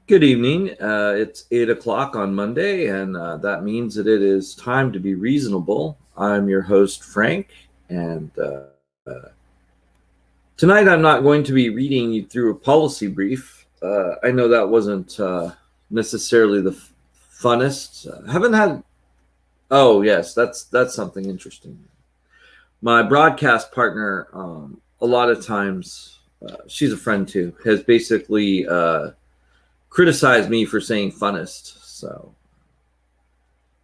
Good evening. It's 8 o'clock on Monday, and that means that it is time to be reasonable. I'm your host, Frank, and tonight I'm not going to be reading you through a policy brief. I know that wasn't necessarily the funnest. Haven't had. Oh yes, that's something interesting. My broadcast partner, a lot of times, she's a friend too, has basically criticized me for saying funnest. So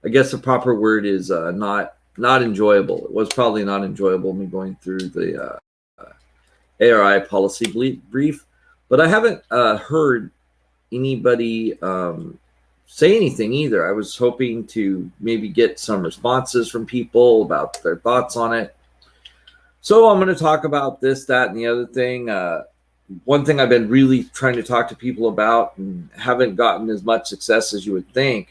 I guess the proper word is not enjoyable. It was probably not enjoyable me going through the ARI policy brief, but I haven't heard anybody say anything either. I was hoping to maybe get some responses from people about their thoughts on it. So I'm going to talk about this, that, and the other thing. One thing I've been really trying to talk to people about and haven't gotten as much success as you would think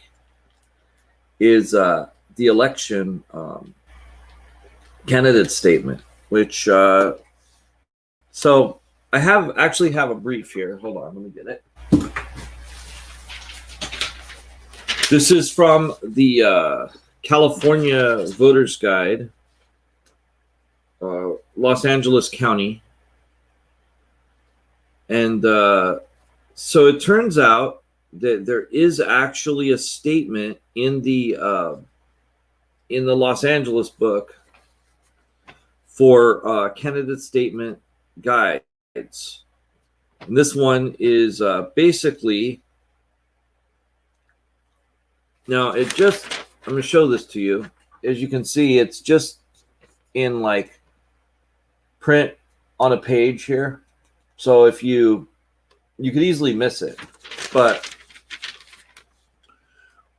is the election candidate statement, which so I actually have a brief here. Hold on, let me get it. This is from the California Voters Guide, Los Angeles County. And so it turns out that there is actually a statement in the Los Angeles book for candidate statement guides. And this one is basically, now I'm going to show this to you. As you can see, it's just in like print on a page here. So if you could easily miss it, but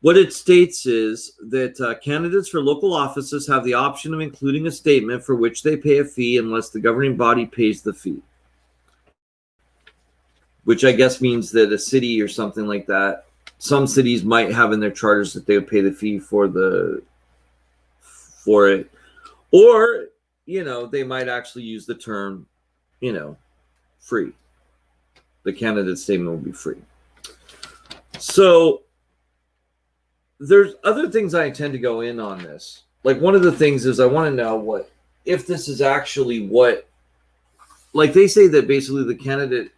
what it states is that candidates for local offices have the option of including a statement for which they pay a fee unless the governing body pays the fee, which I guess means that a city or something like that, some cities might have in their charters that they would pay the fee for it, or they might actually use the term free. The candidate statement will be free. So there's other things I intend to go in on this. Like one of the things is I want to know if this is actually like they say that basically the candidate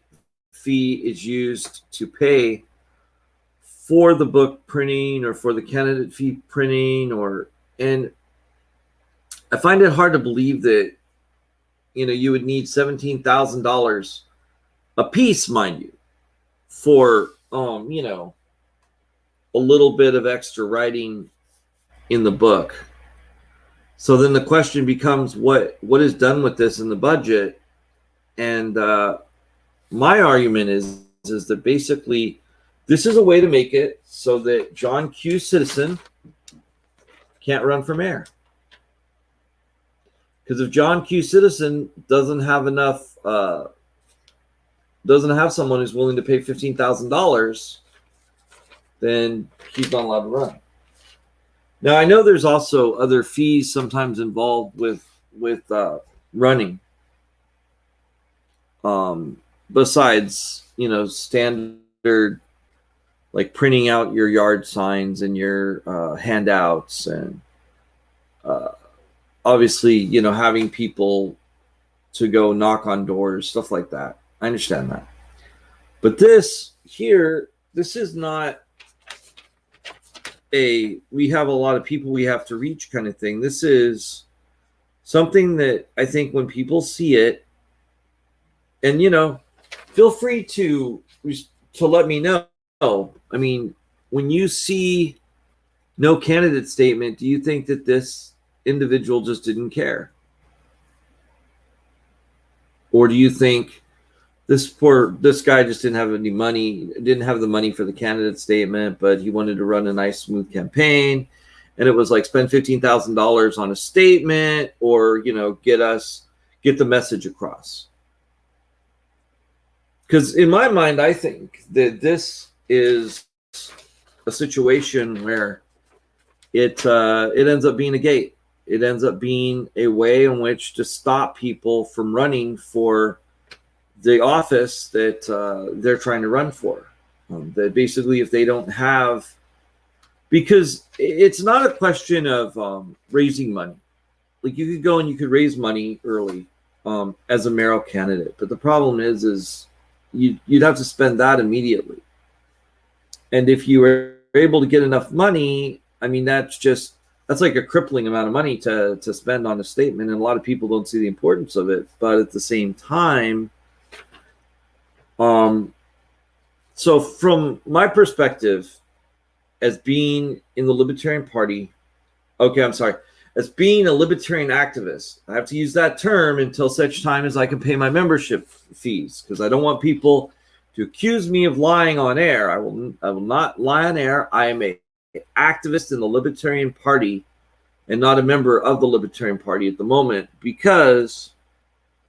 fee is used to pay for the book printing or for the candidate fee printing, and I find it hard to believe that you would need $17,000 a piece, mind you, for a little bit of extra writing in the book. So then the question becomes, what is done with this in the budget? And my argument is that basically this is a way to make it so that John Q. Citizen can't run for mayor. Because if John Q. Citizen doesn't have someone who's willing to pay $15,000, then he's not allowed to run. Now, I know there's also other fees sometimes involved with running, besides standard like printing out your yard signs and your handouts, and obviously having people to go knock on doors, stuff like that. I understand that. But this is not we have a lot of people we have to reach kind of thing. This is something that I think when people see it, and feel free to let me know. I mean, when you see no candidate statement, do you think that this individual just didn't care? Or do you think this guy just didn't have the money for the candidate statement, but he wanted to run a nice, smooth campaign, and it was like spend $15,000 on a statement, or get the message across? Because in my mind, I think that this is a situation where it ends up being a gate. It ends up being a way in which to stop people from running for the office that they're trying to run for. That basically, if they don't have, because it's not a question of raising money. Like you could go and you could raise money early as a mayoral candidate, but the problem is you'd have to spend that immediately. And if you were able to get enough money, I mean, that's like a crippling amount of money to spend on a statement, and a lot of people don't see the importance of it. But at the same time, so from my perspective, as being in the Libertarian Party, as being a libertarian activist, I have to use that term until such time as I can pay my membership fees, because I don't want people to accuse me of lying on air. I will not lie on air. I am an activist in the Libertarian Party and not a member of the Libertarian Party at the moment, because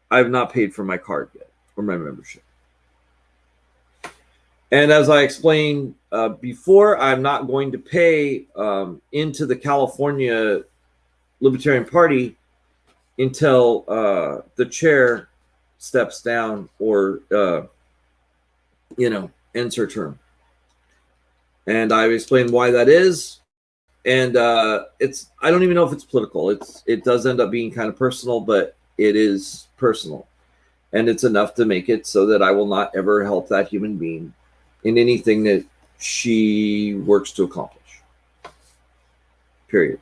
I have not paid for my card yet or my membership. And as I explained before, I'm not going to pay into the California Libertarian Party until the chair steps down or ends her term. And I've explained why that is. And I don't even know if it's political. It does end up being kind of personal, but it is personal. And it's enough to make it so that I will not ever help that human being in anything that she works to accomplish. Period.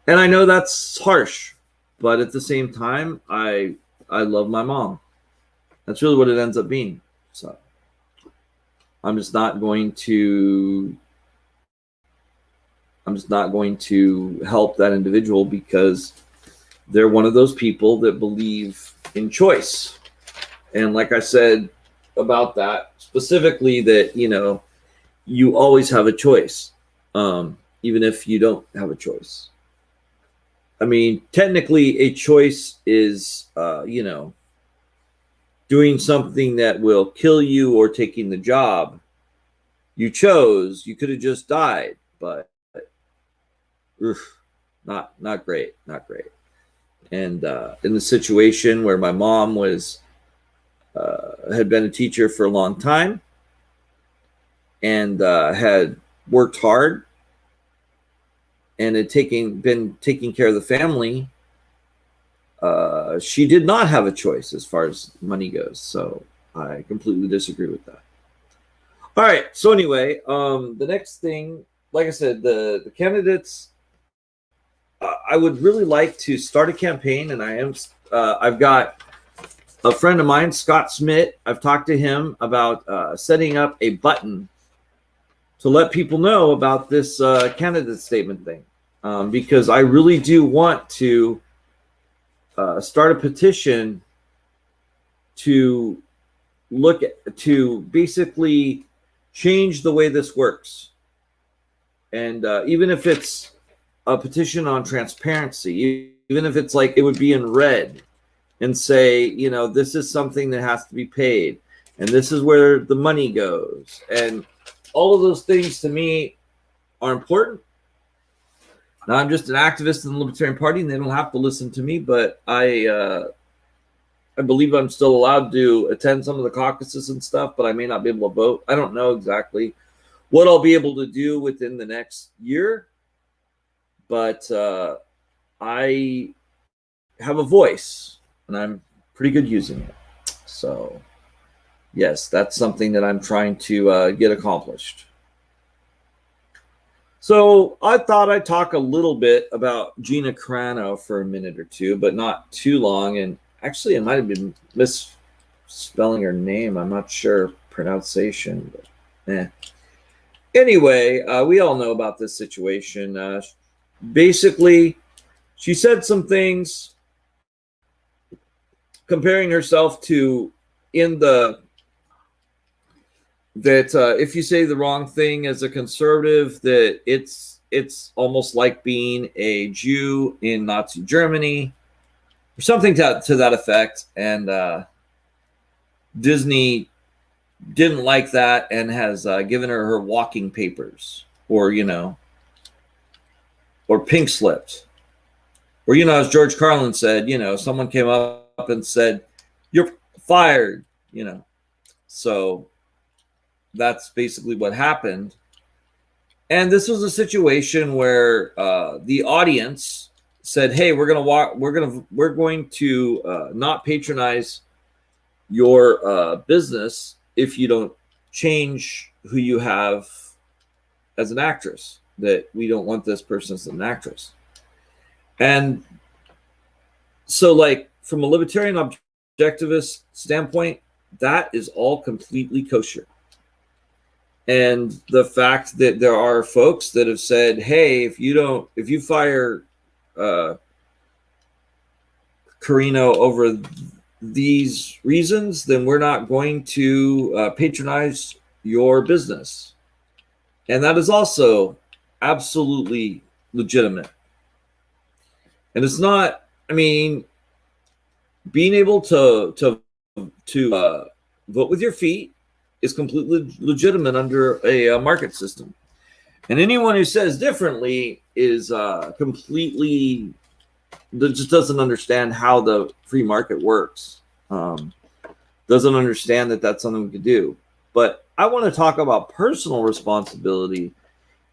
And I know that's harsh, but at the same time, I love my mom. That's really what it ends up being. So I'm just not going to help that individual, because they're one of those people that believe in choice. And like I said about that specifically, that you always have a choice, even if you don't have a choice. I mean, technically a choice is doing something that will kill you or taking the job you chose. You could have just died, but not great. And in the situation where my mom had been a teacher for a long time and had worked hard and had been taking care of the family, she did not have a choice as far as money goes. So I completely disagree with that. All right. So anyway, the next thing, like I said, the candidates, I would really like to start a campaign, and I've got a friend of mine, Scott Smith. I've talked to him about setting up a button to let people know about this candidate statement thing, because I really do want to start a petition to basically change the way this works. And even if it's a petition on transparency, even if it's like it would be in red and say, this is something that has to be paid, and this is where the money goes, and all of those things to me are important. Now, I'm just an activist in the Libertarian Party, and they don't have to listen to me, but I believe I'm still allowed to attend some of the caucuses and stuff, but I may not be able to vote. I don't know exactly what I'll be able to do within the next year, but I have a voice, and I'm pretty good using it. So, yes, that's something that I'm trying to get accomplished. So I thought I'd talk a little bit about Gina Carano for a minute or two, but not too long. And actually, I might have been misspelling her name. I'm not sure pronunciation, but Anyway, we all know about this situation. Basically, she said some things comparing herself to that if you say the wrong thing as a conservative, that it's almost like being a Jew in Nazi Germany or something to that effect. And Disney didn't like that and has given her walking papers, or or pink slipped, or as George Carlin said, someone came up and said, "You're fired," So that's basically what happened. And this was a situation where the audience said, "Hey, we're going to not patronize your business if you don't change who you have as an actress. That we don't want this person as an actress." And so, like, from a libertarian objectivist standpoint, that is all completely kosher. And the fact that there are folks that have said, "Hey, if you fire Carino over these reasons, then we're not going to patronize your business," and that is also absolutely legitimate. And it's not. I mean, being able to vote with your feet is completely legitimate under a market system. And anyone who says differently is completely just doesn't understand how the free market works. Doesn't understand that that's something we could do. But I want to talk about personal responsibility,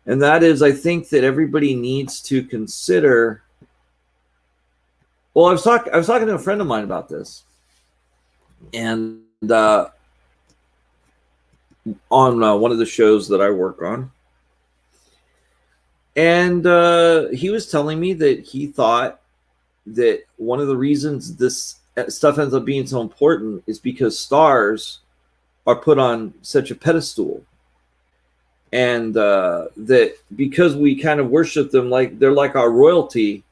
and that is, I think that everybody needs to consider. Well, I was talking to a friend of mine about this, and on one of the shows that I work on, and he was telling me that he thought that one of the reasons this stuff ends up being so important is because stars are put on such a pedestal, and that because we kind of worship them like they're like our royalty,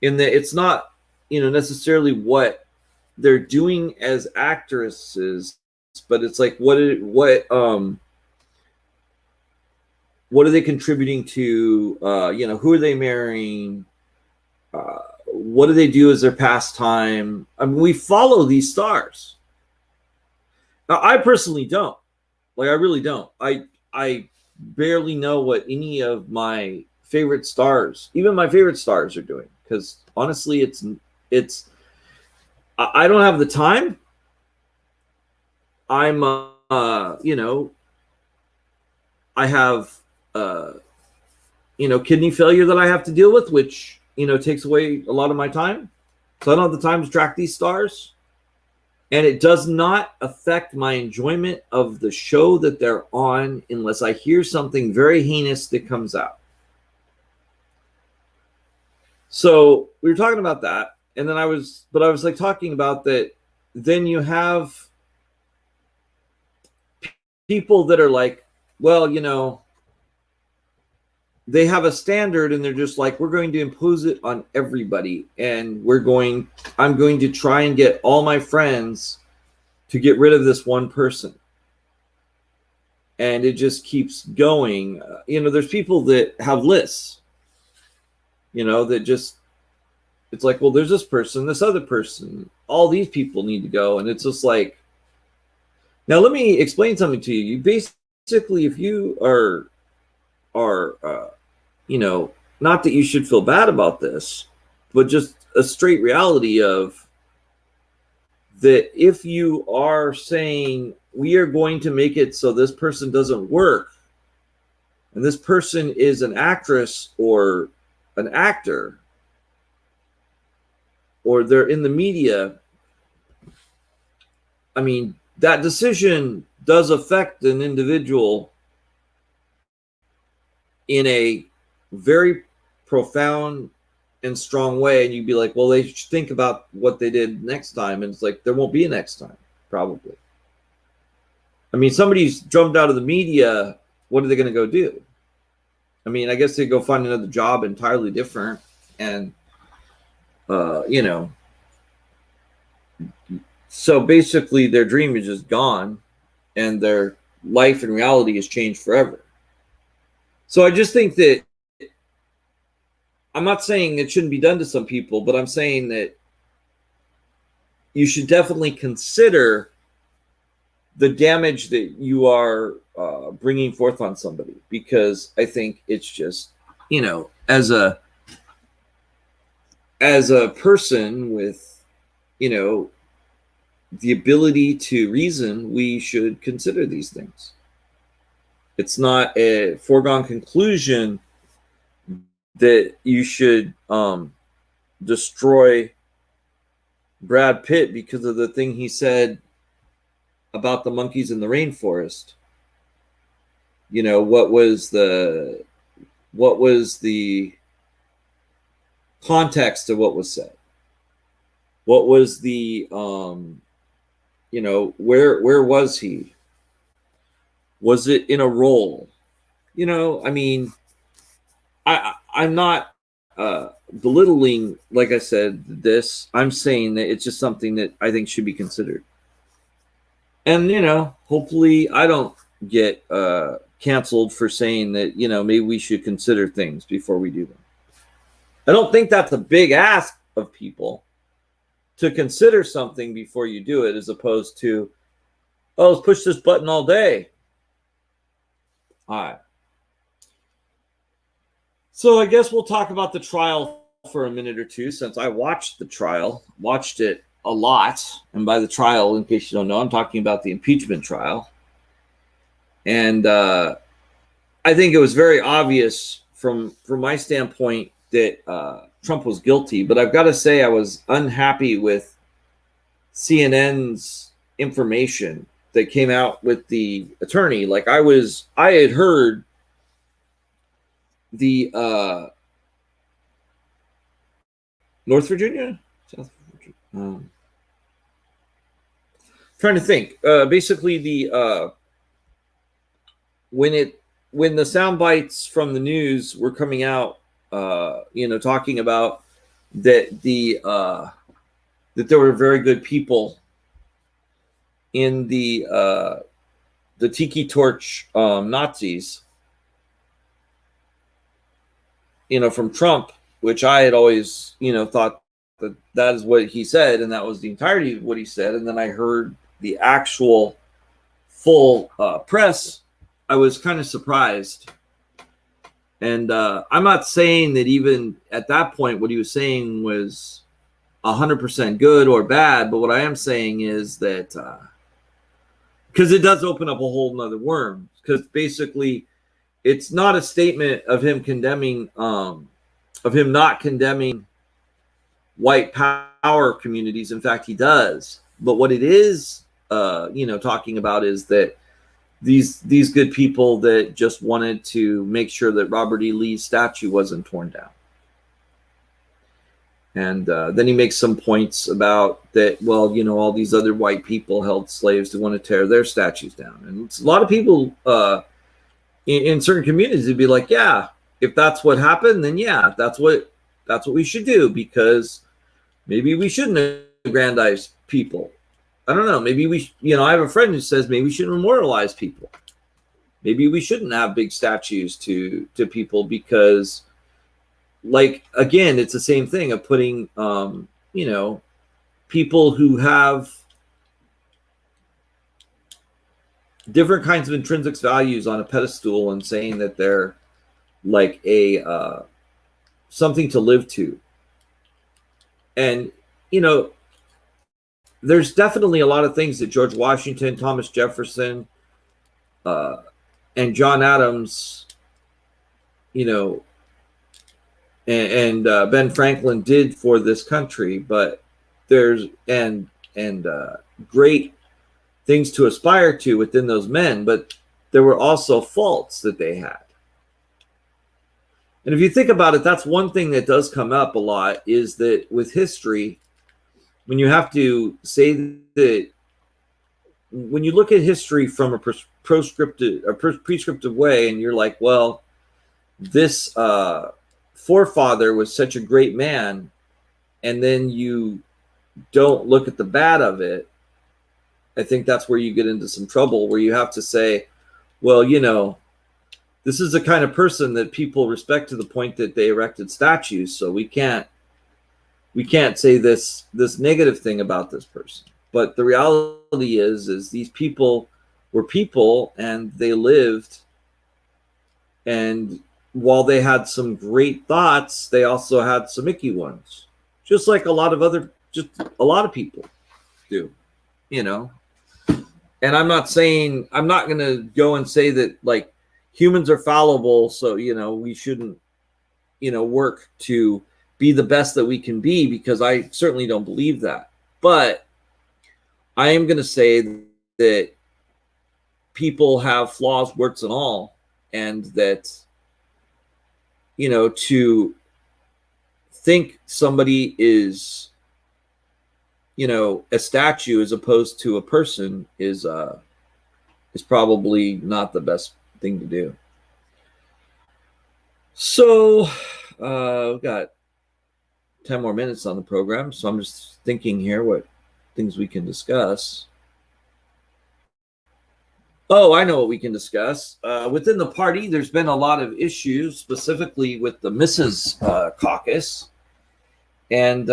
in that it's not necessarily what they're doing as actresses, but it's like what are they contributing to? Who are they marrying? What do they do as their pastime? I mean, we follow these stars. Now, I personally don't. Like, I really don't. I barely know what any of my favorite stars, even my favorite stars, are doing. Because honestly, it's I don't have the time. I'm I have kidney failure that I have to deal with, which takes away a lot of my time. So I don't have the time to track these stars, and it does not affect my enjoyment of the show that they're on unless I hear something very heinous that comes out. So we were talking about that, and then I was like talking about that. Then you have people that are like, well, they have a standard and they're just like, we're going to impose it on everybody, and I'm going to try and get all my friends to get rid of this one person. And it just keeps going. There's people that have lists, that just, it's like, well, there's this person, this other person, all these people need to go. And it's just like, now let me explain something to you. You basically, if you are not that you should feel bad about this, but just a straight reality of that, if you are saying we are going to make it so this person doesn't work, and this person is an actress or an actor, or they're in the media, I mean, that decision does affect an individual in a very profound and strong way. And you'd be like, well, they should think about what they did next time. And it's like, there won't be a next time, probably. I mean, somebody's drummed out of the media. What are they going to go do? I mean, I guess they go find another job entirely different. And, so basically their dream is just gone, and their life and reality has changed forever. So I just think that, I'm not saying it shouldn't be done to some people, but I'm saying that you should definitely consider the damage that you are bringing forth on somebody, because I think it's just, as a person with, the ability to reason, we should consider these things. It's not a foregone conclusion that you should destroy Brad Pitt because of the thing he said about the monkeys in the rainforest. You know, what was the context of what was said? What was the you know, where was he? Was it in a role? You know, I mean, I'm not belittling, like I said, this. I'm saying that it's just something that I think should be considered. And, you know, hopefully I don't get canceled for saying that, you know, maybe we should consider things before we do them. I don't think that's a big ask of people to consider something before you do it, as opposed to, oh, let's push this button all day. All right. So I guess we'll talk about the trial for a minute or two, since I watched the trial, watched it a lot. And by the trial, in case you don't know, I'm talking about the impeachment trial. And I think it was very obvious from my standpoint that Trump was guilty. But I've got to say, I was unhappy with CNN's information that came out with the attorney. Like I had heard the North Virginia, South Virginia. Trying to think. Basically, the when the sound bites from the news were coming out, you know, talking about that that there were very good people in the Tiki Torch Nazis, you know, from Trump, which I had always, you know, thought that is what he said, and that was the entirety of what he said. And then I heard the actual full press. I was kind of surprised. And I'm not saying that even at that point what he was saying was 100% good or bad, but what I am saying is that because it does open up a whole nother worm, because basically it's not a statement of him condemning of him not condemning white power communities. In fact, he does. But what it is you know, talking about is that these good people that just wanted to make sure that Robert E. Lee's statue wasn't torn down. And then he makes some points about that, well, you know, all these other white people held slaves to want to tear their statues down. And it's a lot of people in certain communities would be like, yeah, if that's what happened, then yeah, that's what we should do, because maybe we shouldn't aggrandize people. I don't know. Maybe we, you know, I have a friend who says maybe we shouldn't memorialize people. Maybe we shouldn't have big statues to people, because, like, again, it's the same thing of putting, you know, people who have different kinds of intrinsic values on a pedestal and saying that they're like a something to live to. And, you know, there's definitely a lot of things that George Washington, Thomas Jefferson, and John Adams, you know, and Ben Franklin did for this country, but there's and great things to aspire to within those men, but there were also faults that they had. And if you think about it, that's one thing that does come up a lot, is that with history, when you have to say that, when you look at history from a prescriptive way, and you're like, well, this forefather was such a great man, and then you don't look at the bad of it, I think that's where you get into some trouble, where you have to say, well, you know, this is the kind of person that people respect to the point that they erected statues, so we can't say this negative thing about this person. But the reality is these people were people, and they lived, and while they had some great thoughts, they also had some icky ones, just like a lot of people do. you know. And I'm not going to go and say that like humans are fallible, so we shouldn't work to be the best that we can be, because I certainly don't believe that. But I am going to say that people have flaws, warts and all, and that to think somebody is a statue as opposed to a person is probably not the best thing to do. So we've got 10 more minutes on the program, so I'm just thinking here what things we can discuss. Oh, I know what we can discuss. Within the party, there's been a lot of issues, specifically with the Mrs. Caucus, and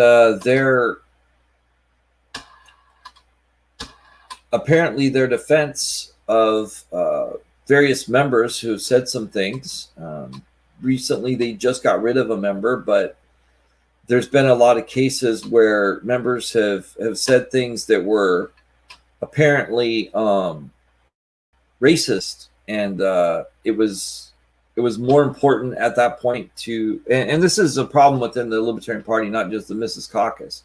apparently their defense of various members who have said some things. Recently, they just got rid of a member, but there's been a lot of cases where members have said things that were apparently racist, and it was more important at that point to, and this is a problem within the Libertarian Party, not just the Mrs. Caucus,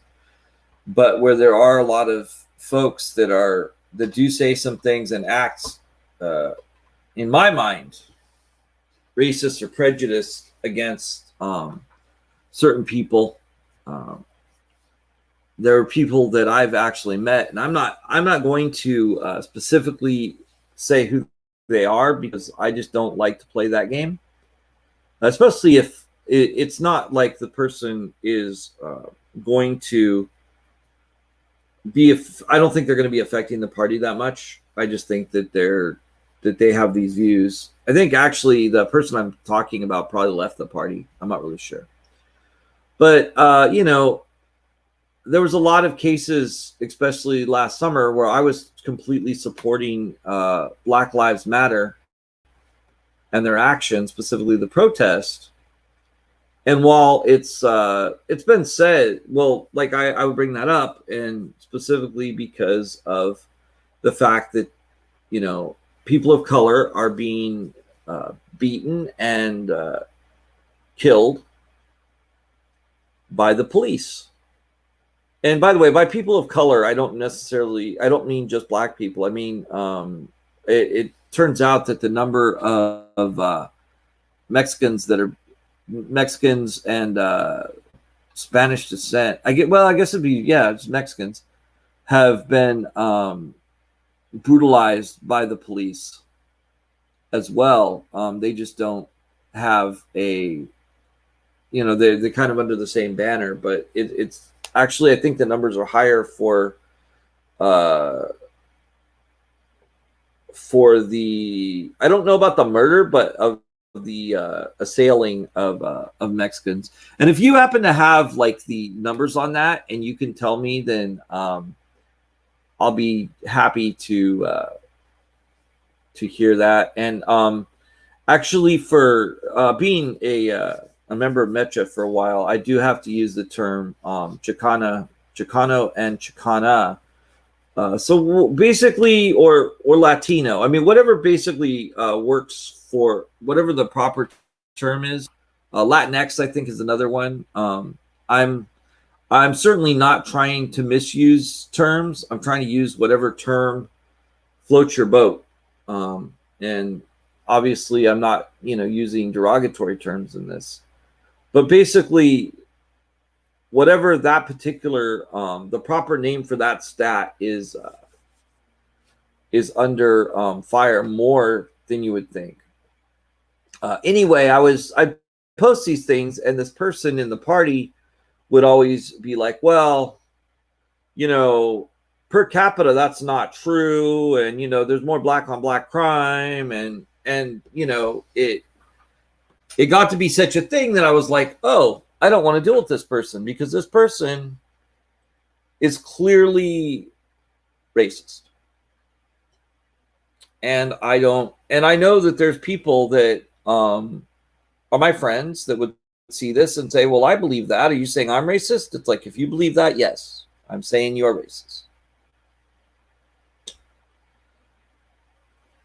but where there are a lot of folks that do say some things and act, in my mind, racist or prejudiced against certain people. There are people that I've actually met, and I'm not going to specifically say who they are, because I just don't like to play that game, especially if it's not like the person is going to be, I don't think they're going to be affecting the party that much. I just think that they have these views. I think actually the person I'm talking about probably left the party. I'm not really sure. But, there was a lot of cases, especially last summer, where I was completely supporting Black Lives Matter and their action, specifically the protest. And while it's been said, well, like I would bring that up, and specifically because of the fact that, people of color are being beaten and killed by the police. And by the way, by people of color, I don't mean just Black people. I mean, it turns out that the number of Mexicans and Spanish descent, I guess it'd be, it's Mexicans, have been brutalized by the police as well. They just don't have they're kind of under the same banner, but it's actually, I think the numbers are higher for the, I don't know about the murder, but of the assailing of Mexicans. And if you happen to have like the numbers on that and you can tell me, then I'll be happy to hear that. And actually, for being a member of Mecha for a while, I do have to use the term Chicano and Chicana. So basically, or Latino. I mean, whatever basically works for whatever the proper term is. Latinx, I think, is another one. I'm certainly not trying to misuse terms. I'm trying to use whatever term floats your boat. And obviously, I'm not, using derogatory terms in this. But basically, whatever that particular, the proper name for that stat is under fire more than you would think. Anyway, I post these things, and this person in the party would always be like, well, per capita, that's not true. And, there's more black on black crime. And it got to be such a thing that I was like, oh, I don't want to deal with this person, because this person is clearly racist. And I know that there's people that are my friends that would see this and say, well, I believe that. Are you saying I'm racist? It's like, if you believe that, yes, I'm saying you're racist.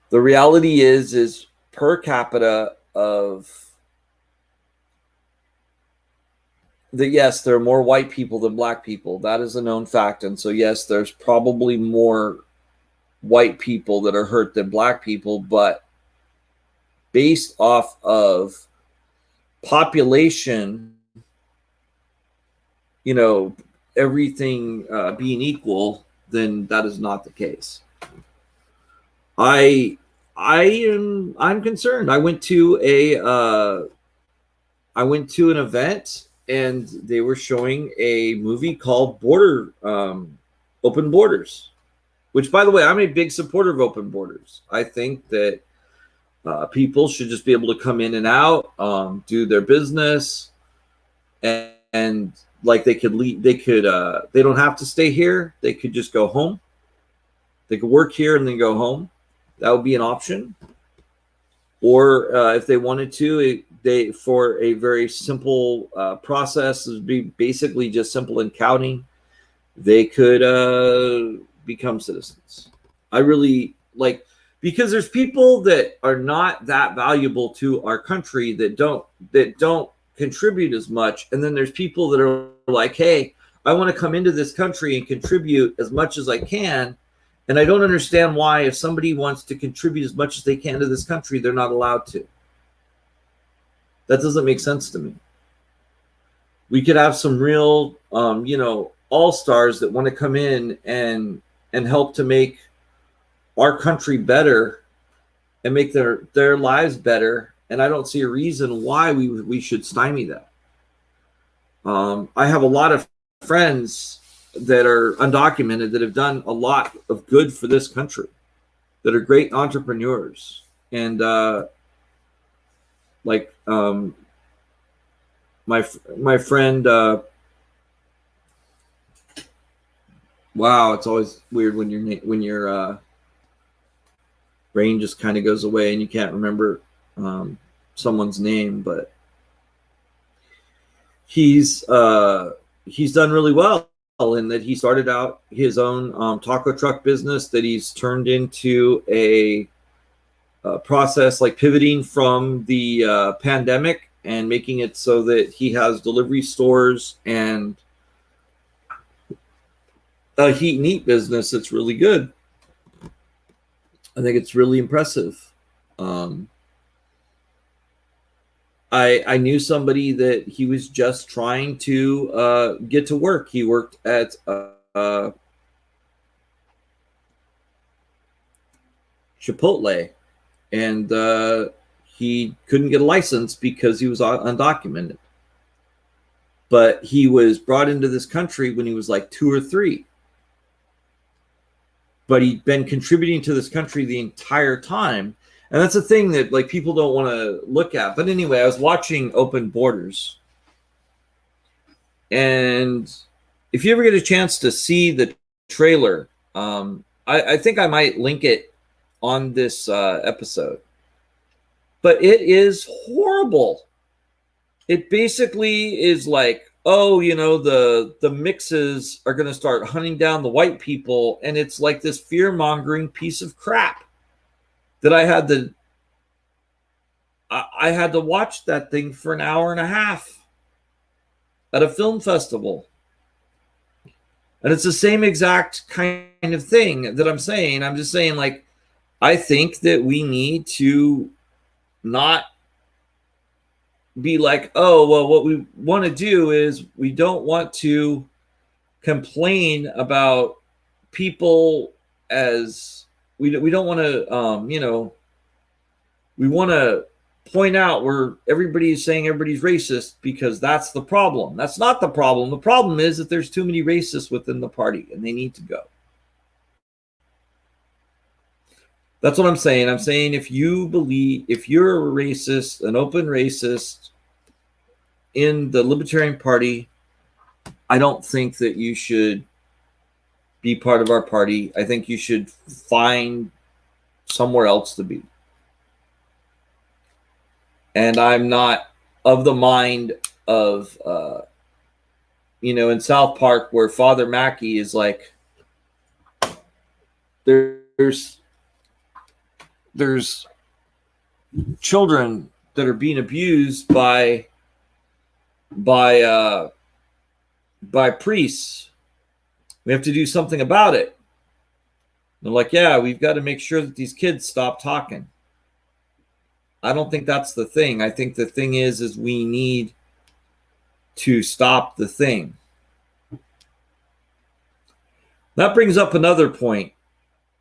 The reality is per capita of yes, there are more white people than black people. That is a known fact. And so, yes, there's probably more white people that are hurt than black people, but based off of population, everything being equal, then that is not the case. I'm concerned. I went to an event and they were showing a movie called Open Borders, which, by the way, I'm a big supporter of open borders. I think that people should just be able to come in and out, do their business, and like they could leave. They don't have to stay here. They could just go home. They could work here and then go home. That would be an option. Or if they wanted to, they for a very simple process, would be basically just simple accounting. They could become citizens. I really like, because there's people that are not that valuable to our country that don't contribute as much, and then there's people that are like, hey, I want to come into this country and contribute as much as I can. And I don't understand why, if somebody wants to contribute as much as they can to this country, they're not allowed to. That doesn't make sense to me. We could have some real, all-stars that want to come in and help to make our country better and make their lives better. And I don't see a reason why we should stymie that. I have a lot of friends that are undocumented that have done a lot of good for this country, that are great entrepreneurs. And my friend, wow, it's always weird when your brain just kind of goes away and you can't remember someone's name, but he's done really well in that he started out his own taco truck business that he's turned into a process, like pivoting from the pandemic and making it so that he has delivery stores and a heat and eat business that's really good. I think it's really impressive. I knew somebody that he was just trying to get to work. He worked at Chipotle, and he couldn't get a license because he was undocumented. But he was brought into this country when he was like 2 or 3. But he'd been contributing to this country the entire time. And that's a thing that like people don't want to look at. But anyway, I was watching Open Borders. And if you ever get a chance to see the trailer, I think I might link it on this episode. But it is horrible. It basically is like, oh, the mixes are going to start hunting down the white people. And it's like this fear-mongering piece of crap that I had to watch that thing for an hour and a half at a film festival. And it's the same exact kind of thing that I'm saying. I'm just saying, like, I think that we need to not be like, oh, well, what we want to do is we don't want to complain about people as we don't want to, we want to point out where everybody is saying everybody's racist because that's the problem. That's not the problem. The problem is that there's too many racists within the party and they need to go. That's what I'm saying. I'm saying if you're a racist, an open racist in the Libertarian Party, I don't think that you should be part of our party. I think you should find somewhere else to be. And I'm not of the mind of, in South Park where Father Mackey is like, there's there's children that are being abused by priests. We have to do something about it. They're like, yeah, we've got to make sure that these kids stop talking. I don't think that's the thing. I think the thing is we need to stop the thing. That brings up another point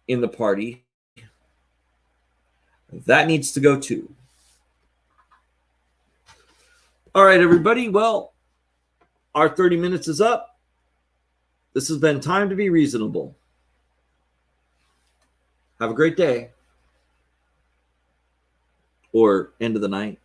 in the party. That needs to go too. All right, everybody. Well, our 30 minutes is up. This has been Time to Be Reasonable. Have a great day. Or end of the night.